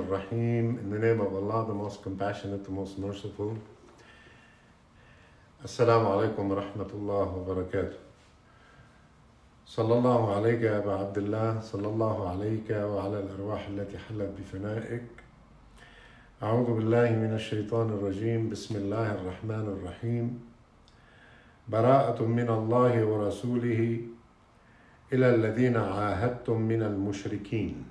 Ar-Rahim. In the name of Allah, the most compassionate, the most merciful. Assalamu alaikum wa rahmatullah wa barakatuh. Sallallahu alayka Aba Abdullah, sallallahu alayka wa ala al-arwah allati halat bifana'ik. A'udhu billahi min ash-shaytan ar-rajim. Bismillah ar-Rahman ar-Rahim. Bara'atun min Allahi wa rasulihi ila alladhina ahadtum min al-mushrikeen.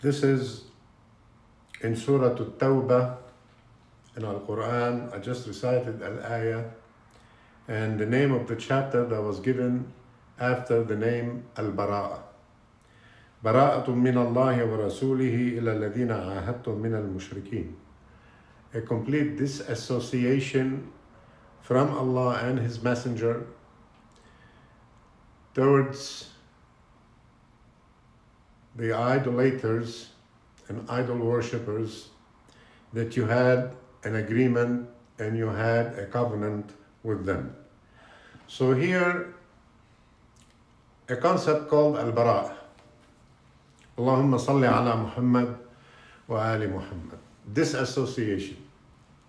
This is in Surah At-Tawbah in Al-Quran. I just recited Al-Ayah and the name of the chapter that was given after the name Al-Bara'a. Bara'atun min Allahi wa rasulihi ila alladhina ahadtum min al-mushrikeen. A complete disassociation from Allah and His Messenger towards the idolaters and idol worshippers that you had an agreement and you had a covenant with them. So here, a concept called al-bara'. Allahumma salli ala Muhammad wa ali Muhammad. Disassociation.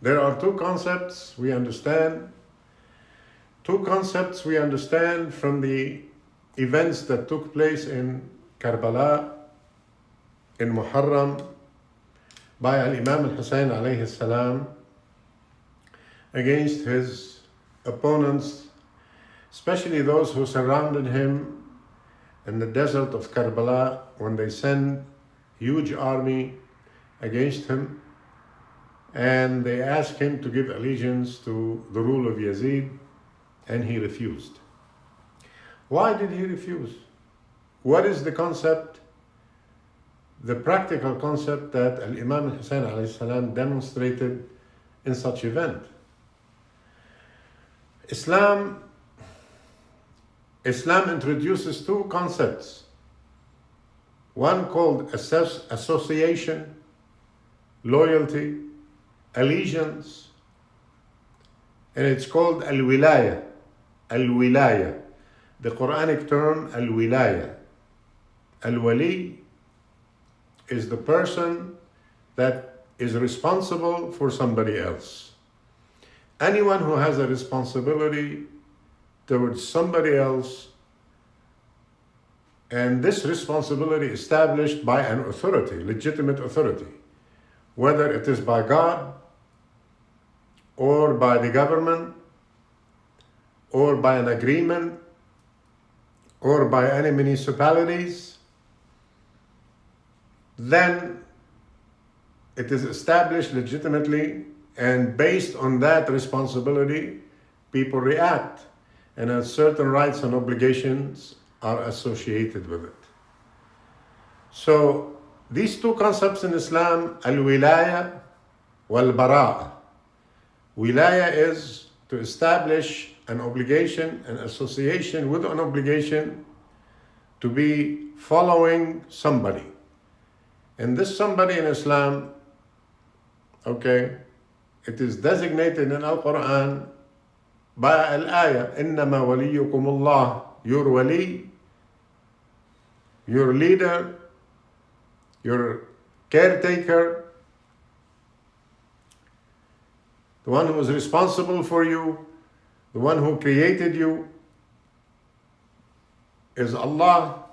There are two concepts we understand. Two concepts we understand from the events that took place in Karbala, in Muharram, by Al-Imam Al-Hussein alayhi salam against his opponents, especially those who surrounded him in the desert of Karbala when they sent huge army against him and they asked him to give allegiance to the rule of Yazid, and he refused. Why did he refuse? What is the concept, the practical concept that Al-Imam Hussein alayhi salam demonstrated in such event? Islam introduces two concepts. One called association, loyalty, allegiance, and it's called al-wilaya. Al-wilaya. The Quranic term al-wilaya. Al-wali is the person that is responsible for somebody else. Anyone who has a responsibility towards somebody else, and this responsibility established by an authority, legitimate authority, whether it is by God or by the government or by an agreement or by any municipalities, then it is established legitimately, and based on that responsibility, people react, and certain rights and obligations are associated with it. So these two concepts in Islam, al-wilaya wal-bara'a. Wilaya is to establish an obligation, an association with an obligation to be following somebody. And this somebody in Islam, okay, it is designated in Al-Quran by Al-Ayah, إِنَّمَا وَلِيُّكُمُ اللَّهُ, your wali, your leader, your caretaker, the one who is responsible for you, the one who created you, is Allah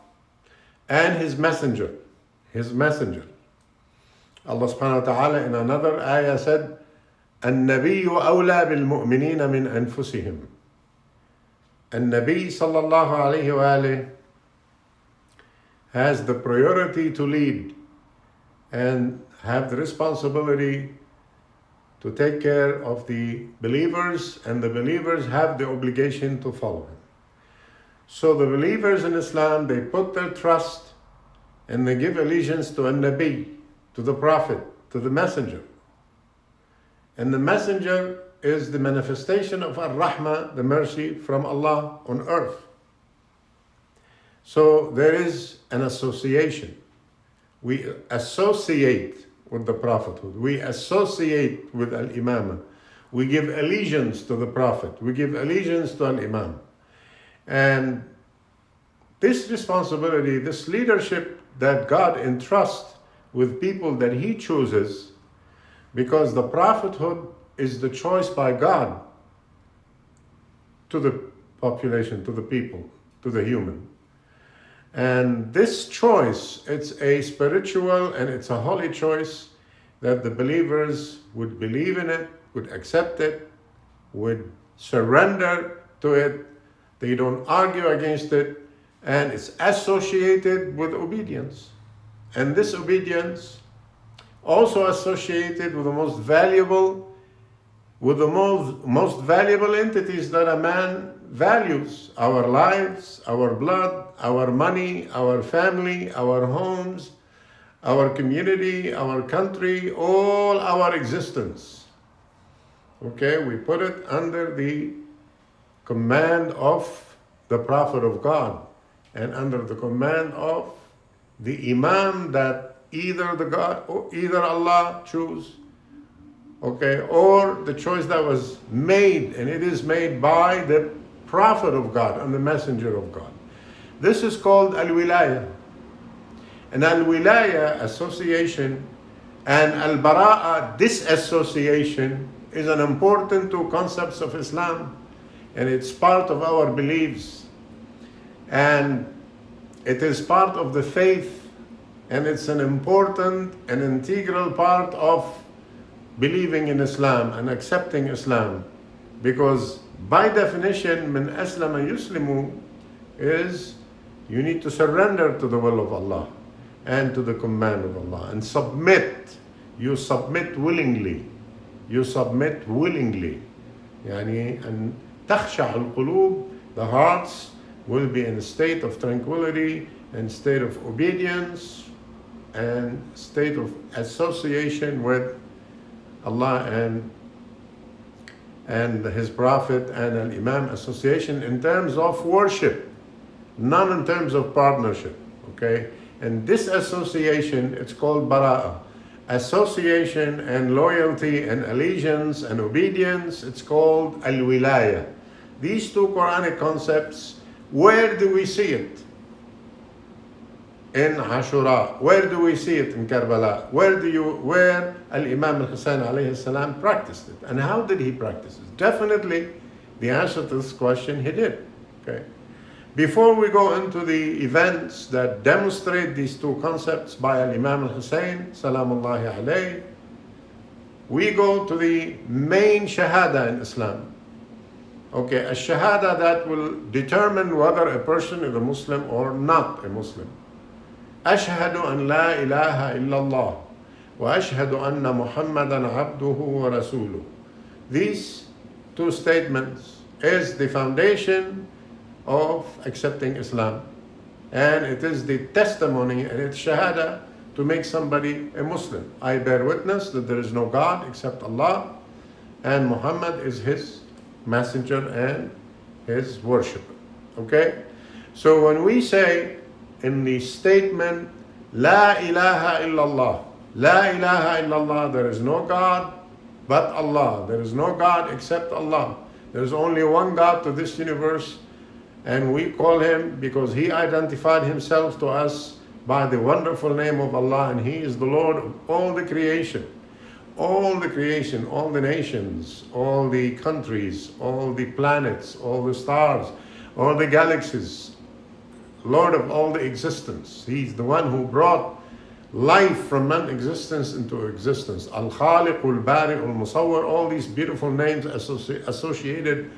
and His Messenger. His Messenger. Allah subhanahu wa ta'ala in another ayah said, النبي أولى بالمؤمنين من أنفسهم. النبي صلى الله عليه وآله has the priority to lead and have the responsibility to take care of the believers, and the believers have the obligation to follow him. So the believers in Islam, they put their trust and they give allegiance to a Nabi, to the Prophet, to the Messenger. And the Messenger is the manifestation of Ar-Rahmah, the mercy from Allah on earth. So there is an association. We associate with the prophethood. We associate with Al-Imamah. We give allegiance to the Prophet. We give allegiance to Al-Imam. And this responsibility, this leadership that God entrusts with people that He chooses, because the prophethood is the choice by God to the population, to the people, to the human. And this choice, it's a spiritual and it's a holy choice that the believers would believe in it, would accept it, would surrender to it. They don't argue against it, and it's associated with obedience. And this obedience also associated with the most valuable entities that a man values: our lives, our blood, our money, our family, our homes, our community, our country, all our existence. Okay, we put it under the command of the Prophet of God and under the command of the Imam that either Allah choose, okay, or the choice that was made, and it is made by the Prophet of God and the Messenger of God. This is called al-wilaya. And al-wilaya, association, and al-bara'a, disassociation, is an important two concepts of Islam, and it's part of our beliefs, and it is part of the faith, and it's an important and integral part of believing in Islam and accepting Islam, because by definition, min aslama yuslimu is you need to surrender to the will of Allah and to the command of Allah and submit. You submit willingly. You submit willingly. يعني أن تخشع القلوب, the hearts will be in a state of tranquility and state of obedience and state of association with Allah and His Prophet and an Imam, association in terms of worship, not in terms of partnership. Okay? And this association, it's called bara'a. Association and loyalty and allegiance and obedience, it's called al-wilaya. These two Quranic concepts, where do we see it? In Ashura. Where do we see it in Karbala? Where Al-Imam al-Hussein alayhi salam practiced it? And how did he practice it? Definitely, the answer to this question, he did. Okay. Before we go into the events that demonstrate these two concepts by Al-Imam al-Hussein, salamullahi alayhi, we go to the main shahada in Islam. Okay, a shahada that will determine whether a person is a Muslim or not a Muslim. أشهد أن لا إله إلا الله وأشهد أن محمدا عبده ورسوله. These two statements is the foundation of accepting Islam, and it is the testimony and it's shahada to make somebody a Muslim. I bear witness that there is no God except Allah, and Muhammad is His messenger and His worshipper. Okay, so when we say in the statement La ilaha illallah, La ilaha illallah, there is no God but Allah, there is no God except Allah, there is only one God to this universe, and we call Him because He identified Himself to us by the wonderful name of Allah, and He is the Lord of all the creation. All the creation, all the nations, all the countries, all the planets, all the stars, all the galaxies, Lord of all the existence. He's the one who brought life from non-existence into existence. Al-Khaliq, Al-Bari, Al-Musawwir, all these beautiful names associated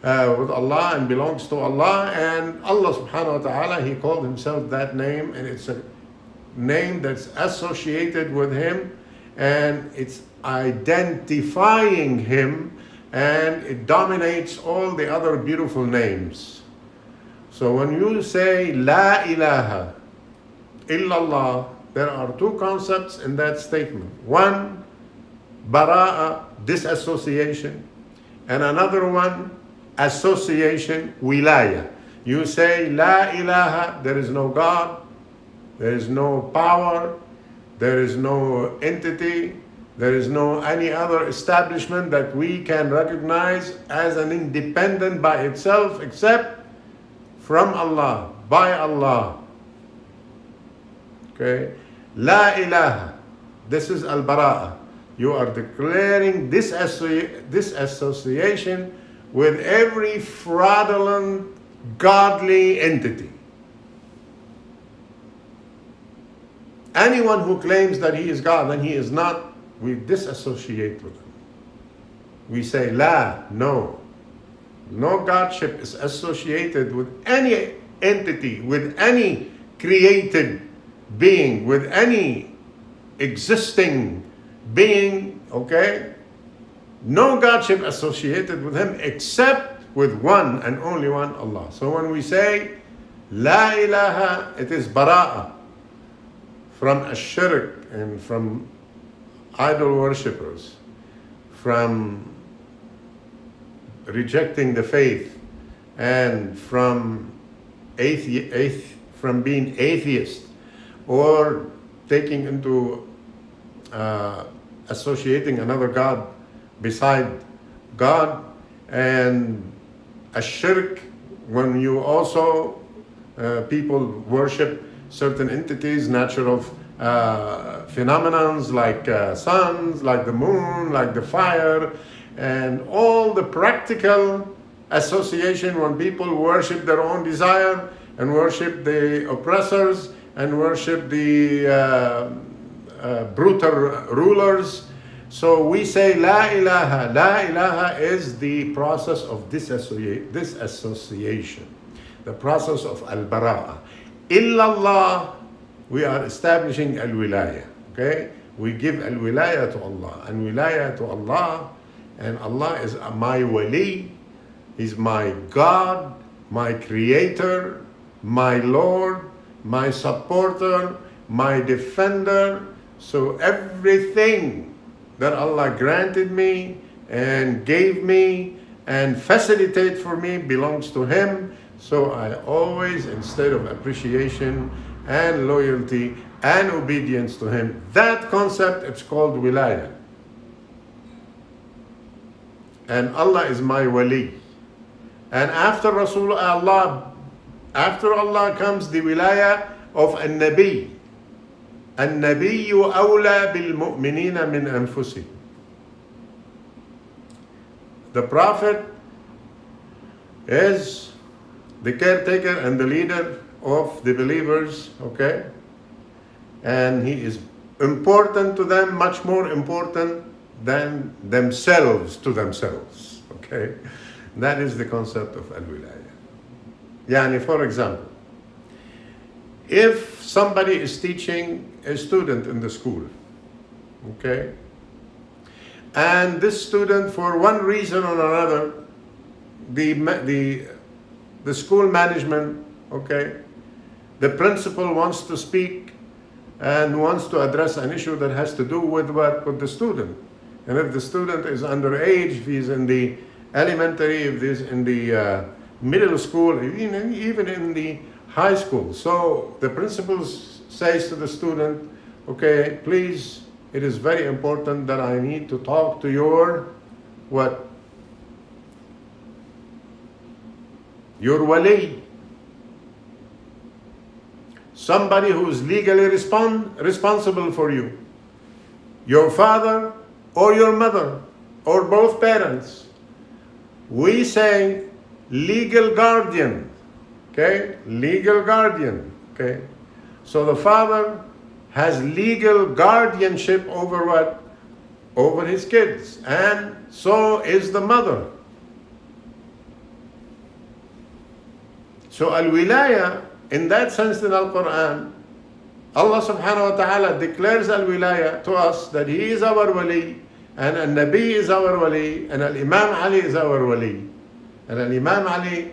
with Allah and belongs to Allah. And Allah subhanahu wa ta'ala, He called Himself that name, and it's a name that's associated with Him, and it's identifying Him, and it dominates all the other beautiful names. So when you say La ilaha illallah, there are two concepts in that statement. One, bara'a, disassociation, and another one, association, wilaya. You say La ilaha, there is no God, there is no power, there is no entity, there is no any other establishment that we can recognize as an independent by itself except from Allah, by Allah. Okay? La ilaha. This is al-bara'a. You are declaring disassociation with every fraudulent, godly entity. Anyone who claims that he is God and he is not, we disassociate with him. We say, La, no. No Godship is associated with any entity, with any created being, with any existing being, okay? No Godship associated with him except with one and only one, Allah. So when we say La ilaha, it is bara'a from ash-shirk and from idol worshippers, from rejecting the faith, and from from being atheist, or taking into associating another God beside God, and a shirk when you also people worship certain entities, natural phenomenons like suns, like the moon, like the fire, and all the practical association when people worship their own desire and worship the oppressors and worship the brutal rulers. So we say La ilaha. La ilaha is the process of disassociation, the process of al-bara'a. Illallah, we are establishing al-wilaya. Okay? We give al-wilaya to Allah, and wilaya to Allah, and Allah is my wali, He's my God, my creator, my Lord, my supporter, my defender. So everything that Allah granted me and gave me and facilitate for me belongs to Him. So I always, instead of appreciation and loyalty and obedience to Him, that concept, it's called wilaya. And Allah is my wali. And after Allah comes the wilaya of an-nabi. An-nabiyyu awla bil mu'minina min anfusihim. The Prophet is the caretaker and the leader of the believers, okay? And he is important to them, much more important than themselves to themselves, okay? That is the concept of al-wilaya. Yani, for example, if somebody is teaching a student in the school, okay, and this student, for one reason or another, the school management, okay, the principal wants to speak and wants to address an issue that has to do with what? With the student. And if the student is underage, if he's in the elementary, if he's in the middle school, even in the high school. So the principal says to the student, okay, please, it is very important that I need to talk to your, what? Your wali. Somebody who is legally responsible for you. Your father or your mother or both parents. We say legal guardian. Okay? Legal guardian. Okay? So the father has legal guardianship over what? Over his kids. And so is the mother. So al-wilaya, in that sense in Al-Quran, Allah subhanahu wa ta'ala declares al-wilaya to us that He is our wali, and al-Nabi is our wali, and al-Imam Ali is our wali. And al-Imam Ali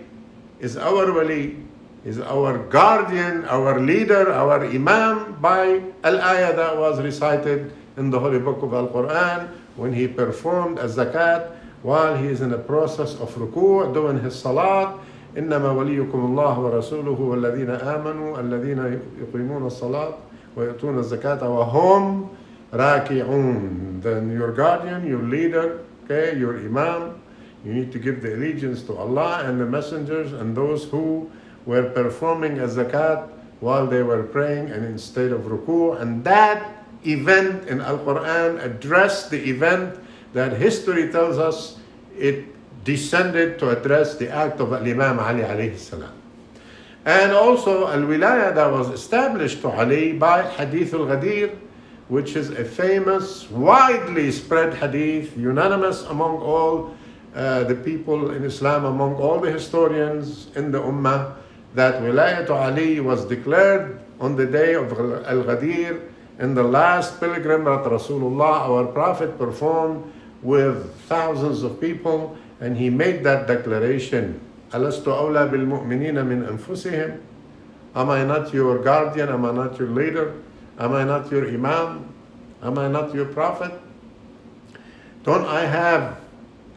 is our wali, is our guardian, our leader, our imam, by al-ayah that was recited in the holy book of Al-Quran when he performed az-zakat while he is in the process of ruku', doing his salat. إنما وليكم الله ورسوله والذين آمنوا الذين يقيمون الصلاة ويؤتون الزكاة وهم راكعون. Then your guardian, your leader, okay, your imam, you need to give the allegiance to Allah and the messengers and those who were performing a zakat while they were praying and in state of ruku'. And that event in Al-Quran addressed the event that history tells us it descended to address the act of Imam Ali alayhi salam. And also al-wilaya that was established to Ali by Hadith al-Ghadir, which is a famous, widely spread hadith, unanimous among all the people in Islam, among all the historians in the Ummah, that wilaya to Ali was declared on the day of al-Ghadir, in the last pilgrim that Rasulullah, our Prophet, performed with thousands of people, and he made that declaration. Alastu awla bil mu'minina min anfusihim? Am I not your guardian? Am I not your leader? Am I not your imam? Am I not your prophet? Don't I have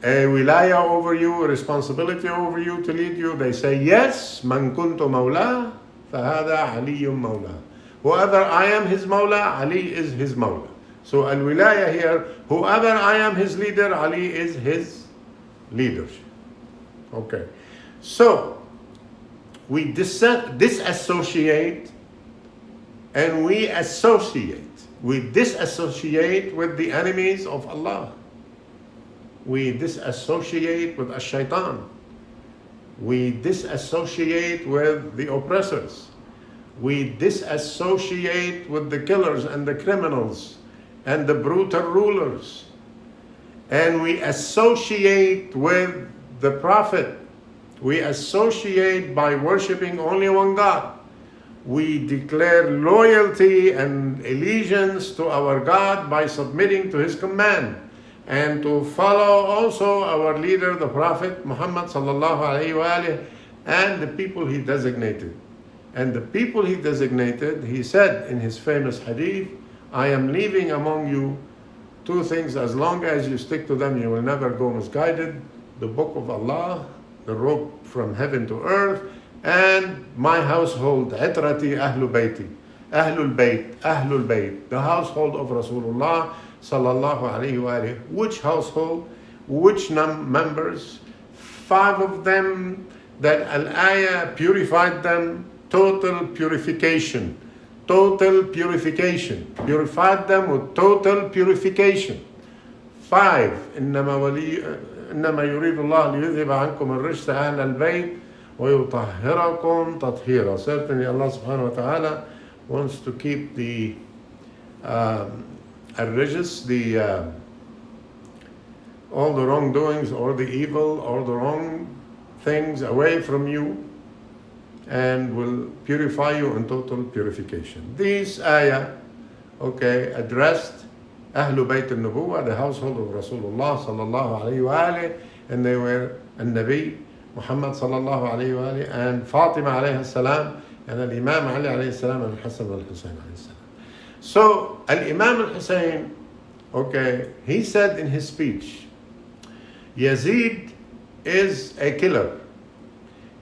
a wilaya over you, a responsibility over you to lead you? They say, yes, man kuntu mawla, fahada aliyum mawla. Whoever I am his mawla, Ali is his mawla. So al-wilaya here, whoever I am his leader, Ali is his leadership. Okay. So, we disassociate and we associate. We disassociate with the enemies of Allah. We disassociate with ash-shaytan. We disassociate with the oppressors. We disassociate with the killers and the criminals and the brutal rulers. And we associate with the Prophet. We associate by worshiping only one God. We declare loyalty and allegiance to our God by submitting to His command, and to follow also our leader, the Prophet Muhammad sallallahu alaihi wasallam, and the people he designated. And the people he designated, he said in his famous hadith, I am leaving among you two things. As long as you stick to them, you will never go misguided: the book of Allah, the rope from heaven to earth, and my household, itrati ahlu bayti, ahlul bayt, the household of Rasulullah sallallahu alayhi wa alayhi. Which household? Which members? 5 of them that al-ayah purified them, total purification. Purified them with total purification. 5. إنما يريد الله ليذهب عنكم الرجس أهل البيت ويطهركم تطهيرا. Certainly Allah subhanahu wa ta'ala wants to keep the al-rijs, all the wrongdoings or the evil or the wrong things away from you, and will purify you in total purification. These ayah, addressed Ahlul Bayt al-Nubuwah, the household of Rasulullah sallallahu alayhi wa alayhi, and they were al-Nabi Muhammad sallallahu alayhi wa alayhi, and Fatima alayhi salam, and al-Imam Ali alayhi salam, and Hassan al-Hussein alayhi salam. So al-Imam al-Hussein, he said in his speech, Yazid is a killer.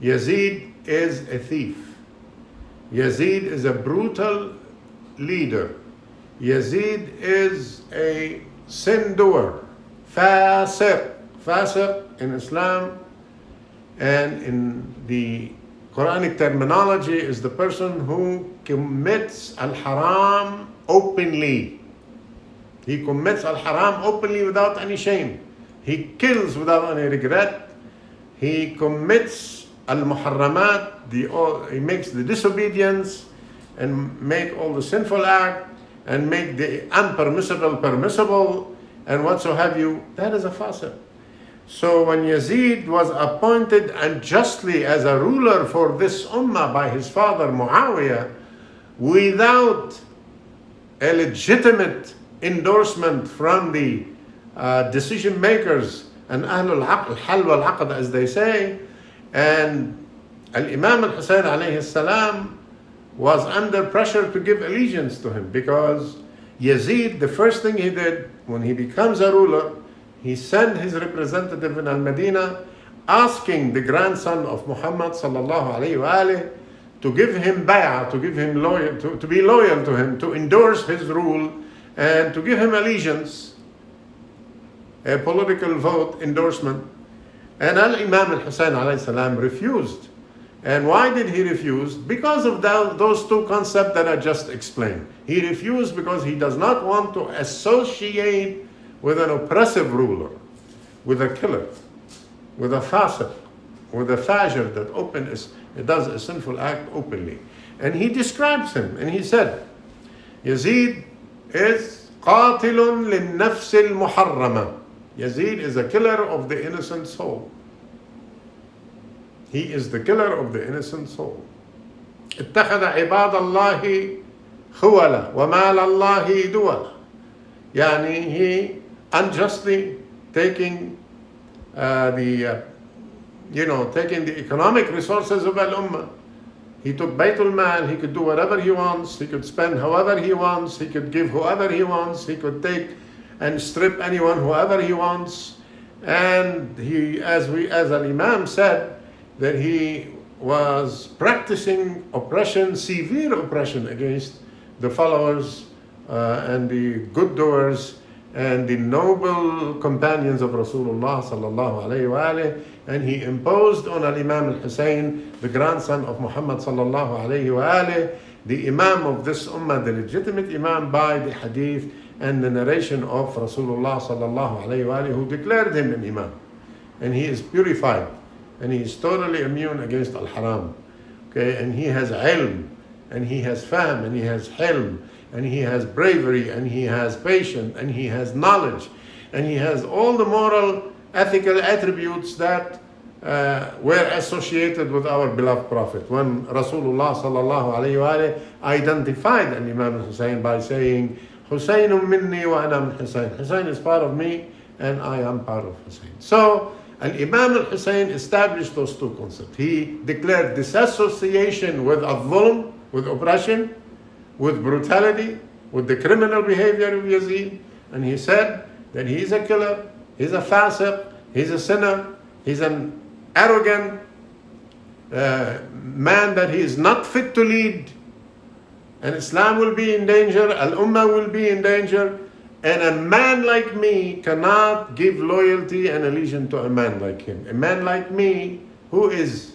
Yazid is a thief. Yazid is a brutal leader. Yazid is a sin doer, fasiq in Islam, and in the Quranic terminology is the person who commits al-haram openly. He commits al-haram openly without any shame. He kills without any regret. He commits al-muharramat, he makes the disobedience and make all the sinful act, and make the unpermissible permissible, and what so have you. That is a fasiq. So when Yazid was appointed unjustly as a ruler for this ummah by his father Muawiyah, without a legitimate endorsement from the decision makers and Ahlul Hal wal Aqd, as they say, and Al-Imam al-Hussein alayhi salam was under pressure to give allegiance to him, because Yazid, the first thing he did when he becomes a ruler, he sent his representative in Al-Madinah asking the grandson of Muhammad sallallahu alayhi wa alayhi to give him bay'ah, to give him to be loyal to him, to endorse his rule, and to give him allegiance, a political vote endorsement. And Al-Imam al-Hussein alayhi salam refused, And why did he refuse? Because of those two concepts that I just explained. He refused because he does not want to associate with an oppressive ruler, with a killer, with a fasiq, with a fajr that does a sinful act openly. And he describes him, and he said, Yazid is qatilun linnafs al-muharrama. Yazid is a killer of the innocent soul. He is the killer of the innocent soul. اتخذ عباد الله خولا ومال الله دولا. Yani he unjustly taking taking the economic resources of al-ummah. He took Baytul Mal, he could do whatever he wants, he could spend however he wants, he could give whoever he wants, he could take and strip anyone whoever he wants. And he, as an Imam said, that he was practicing oppression, severe oppression against the followers and the good doers and the noble companions of Rasulullah sallallahu alayhi wa alayhi. And he imposed on Al-Imam al-Hussein, the grandson of Muhammad sallallahu alayhi wa alayhi, the Imam of this ummah, the legitimate Imam by the hadith and the narration of Rasulullah sallallahu alayhi wa alayhi, who declared him an Imam. And he is purified. And he is totally immune against al-haram. Okay, and he has ilm, and he has fahm, and he has hilm, and he has bravery, and he has patience, and he has knowledge, and he has all the moral, ethical attributes that were associated with our beloved Prophet. When Rasulullah sallallahu alayhi wa alayhi identified Imam al-Hussein by saying, Husaynun minni wa ana min Husayn. Husayn is part of me, and I am part of Husayn. So, Imam al-Hussein established those two concepts. He declared disassociation with al-dhulm, with oppression, with brutality, with the criminal behavior of Yazid. And he said that he's a killer, he's a fasiq, he's a sinner, he's an arrogant man that he is not fit to lead. And Islam will be in danger, al-Ummah will be in danger. And a man like me cannot give loyalty and allegiance to a man like him. A man like me, who is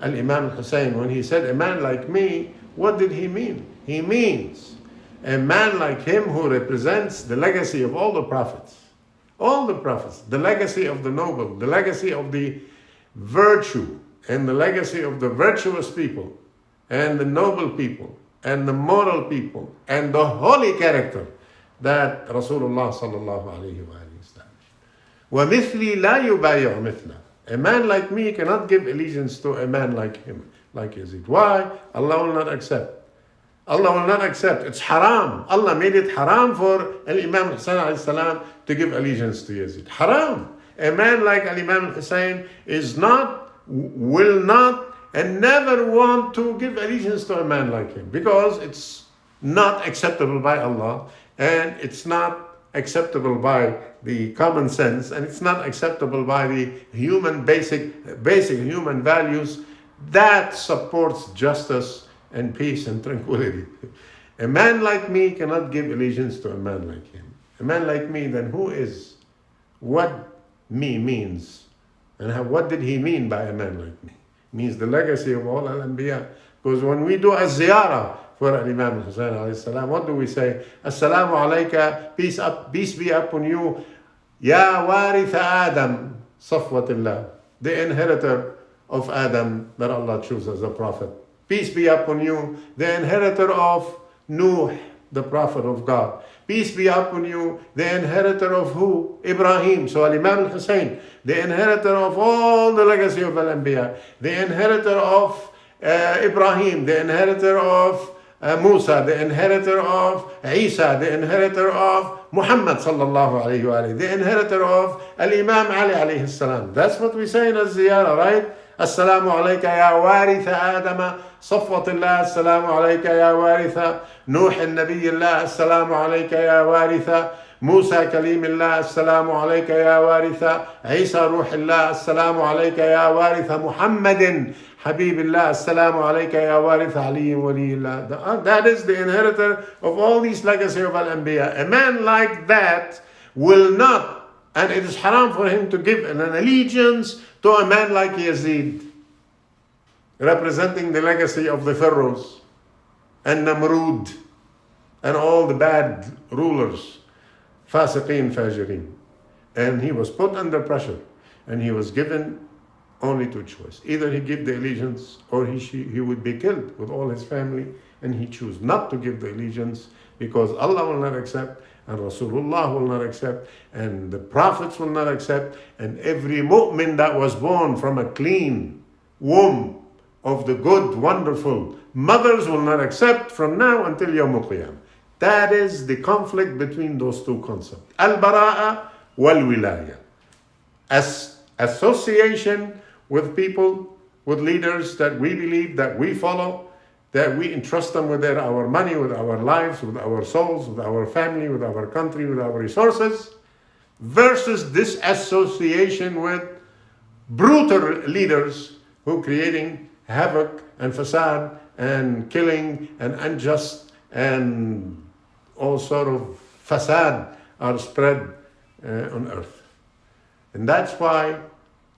Al-Imam al-Hussein? When he said a man like me, what did he mean? He means a man like him who represents the legacy of all the prophets. All the prophets, the legacy of the noble, the legacy of the virtue, and the legacy of the virtuous people, and the noble people, and the moral people, and the holy character that Rasulullah sallallahu alayhi wa established. وَمِثْلِي لَا يُبَايِعُ مِثْلَهُ. A man like me cannot give allegiance to a man like him, like Yazid. Why? Allah will not accept. Allah will not accept. It's haram. Allah made it haram for Imam Hussein alayhi salam to give allegiance to Yazid. Haram. A man like Imam Hussein will not, and never want to give allegiance to a man like him, because it's not acceptable by Allah. And it's not acceptable by the common sense, and it's not acceptable by the human basic human values that supports justice and peace and tranquility. A man like me cannot give allegiance to a man like him. A man like me, then who is? What me means? And what did he mean by a man like me? It means the legacy of all al-Anbiya. Because when we do a ziyarah for Imam Hussein alayhi salam, what do we say? Assalamu alayka, peace be upon you, Ya waritha Adam, Safwatillah, the inheritor of Adam that Allah chose as a prophet. Peace be upon you, the inheritor of Nuh, the prophet of God. Peace be upon you, the inheritor of who? Ibrahim. So Imam Hussein, the inheritor of all the legacy of Al-Anbiya, the inheritor of Ibrahim, the inheritor of Musa, the inheritor of Isa, the inheritor of Muhammad sallallahu alayhi wa alayhi, the inheritor of Al-Imam Ali alayhi salam. That's what we say in al-ziyarah, right? Assalamu alayka ya waritha Adama, Safwatillah, assalamu alayka ya waritha Nuh al-Nabiyillah, assalamu alayka ya waritha Musa Kalimillah, assalamu alayka ya waritha Isa Ruhillah, assalamu alayka ya waritha Muhammadin Habibillah, assalamu alayka ya warith Ali waliyillah. That is the inheritor of all these legacy of Al-Anbiya. A man like that will not, and it is haram for him to give an allegiance to a man like Yazid. representing the legacy of the pharaohs and Namrud and all the bad rulers, fasiqeen, fajirin. And he was put under pressure, and he was given only two choices. Either he give the allegiance, or he would be killed with all his family, and he chose not to give the allegiance because Allah will not accept, and Rasulullah will not accept, and the prophets will not accept, and every mu'min that was born from a clean womb of the good, wonderful mothers will not accept from now until Yawm al-Qiyamah. That is the conflict between those two concepts. Al-Bara'a wal-Wilaya. As association with people, with leaders that we believe, that we follow, that we entrust them with our money, with our lives, with our souls, with our family, with our country, with our resources, versus disassociation with brutal leaders who creating havoc and fasad and killing and unjust and all sort of fasad are spread on earth. And that's why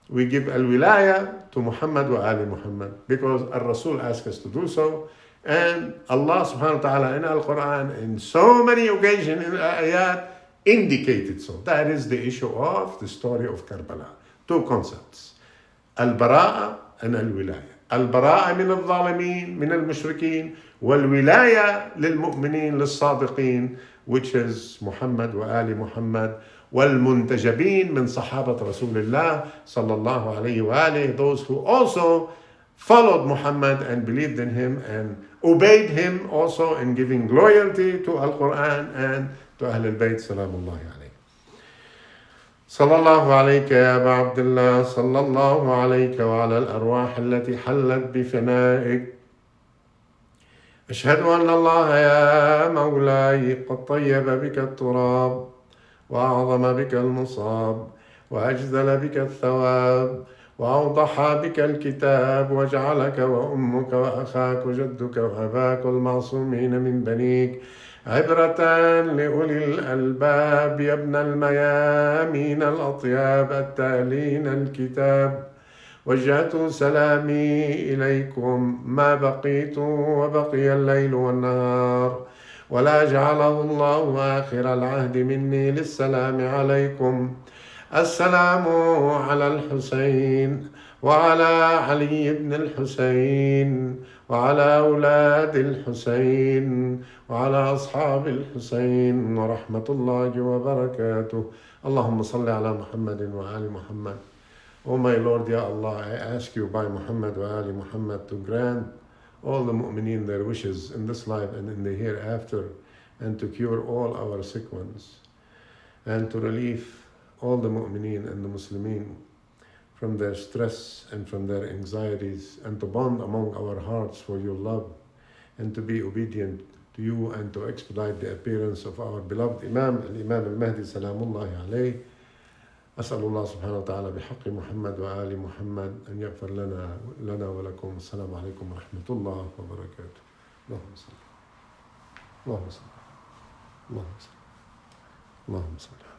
we give al-wilaya to Muhammad wa Ali Muhammad, because al-Rasul asked us to do so, and Allah subhanahu wa ta'ala in al-Quran in so many occasions in ayat indicated so. That is the issue of the story of Karbala. Two concepts, al-bara'a and al-wilaya. البراءة من الظالمين من المشركين والولاية للمؤمنين للصادقين, which is Muhammad wa Ali Muhammad, والمنتجبين من صحابة رسول الله صلى الله عليه وآله, those who also followed Muhammad and believed in him and obeyed him also in giving loyalty to Al-Quran and to Ahl al-Bayt salamullahi alayhi. صلى الله عليك يا أبا عبد الله، صلى الله عليك وعلى الأرواح التي حلت بفنائك. أشهد أن الله يا مولاي قد طيب بك التراب وأعظم بك المصاب وأجزل بك الثواب وأوضح بك الكتاب وجعلك وأمك وأخاك وجدك وأباك المعصومين من بنيك عبرة لأولي الألباب يا ابن الميامين الأطياب التالين الكتاب. وجهت سلامي إليكم ما بقيت وبقي الليل والنهار، ولا جعله الله آخر العهد مني للسلام عليكم. السلام على الحسين وعلى علي بن الحسين وعلى أولاد الحسين وعلى أصحاب الحسين ورحمة الله وبركاته. اللهم صل على محمد وآل محمد. Oh my Lord, Ya Allah, I ask you by Muhammad wa Ali Muhammad to grant all the mu'mineen their wishes in this life and in the hereafter, and to cure all our sick ones, and to relieve all the mu'mineen and the Muslimin from their stress and from their anxieties, and to bond among our hearts for your love, and to be obedient to you, and to expedite the appearance of our beloved Imam, Al-Imam Al-Mahdi Salamullahi alayhi. أسأل الله سبحانه وتعالى بحق محمد وآل محمد أن يغفر لنا ولكم. السلام عليكم ورحمة الله وبركاته. اللهم صل اللهم صل اللهم صل اللهم صل.